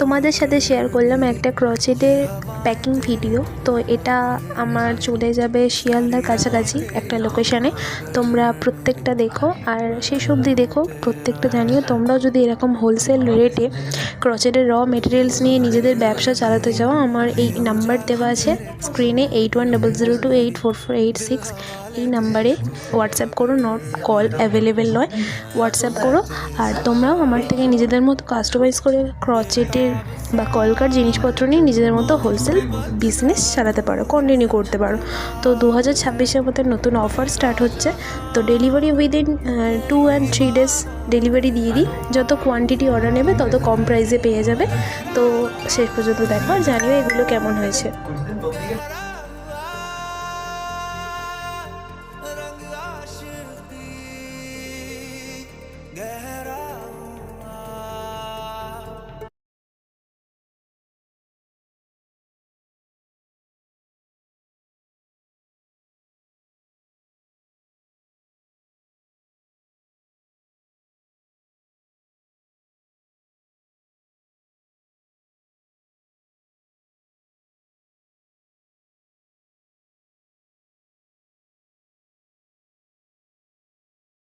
তোমাদের সাথে শেয়ার করলাম একটা ক্রচেটের প্যাকিং ভিডিও। তো এটা আমার চলে যাবে শিয়ালদার কাছাকাছি একটা লোকেশানে। তোমরা প্রত্যেকটা দেখো আর শেষ অবধি দেখো, প্রত্যেকটা জানিও। তোমরাও যদি এরকম হোলসেল রেটে ক্রচেটের র মেটেরিয়ালস নিয়ে নিজেদের ব্যবসা চালাতে চাও, আমার এই নাম্বার দেওয়া আছে স্ক্রিনে 8100284486। এই নাম্বারে হোয়াটসঅ্যাপ করো, নট কল অ্যাভেলেবেল নয়, হোয়াটসঅ্যাপ করো। আর তোমরাও আমার থেকে নিজেদের মতো কাস্টমাইজ করে ক্রচেটের বা কলকার জিনিসপত্র নিয়ে নিজেদের মতো হোলসেল বিজনেস চালাতে পারো, কন্টিনিউ করতে পারো। তো 2026-এর মধ্যে নতুন অফার স্টার্ট হচ্ছে। তো delivery within 2 and 3 days delivery দিয়ে দিই। যত কোয়ান্টিটি অর্ডার নেবে তত কম প্রাইসে পেয়ে যাবে। তো শেষ পর্যন্ত দেখো আর জানিও এগুলো কেমন হয়েছে।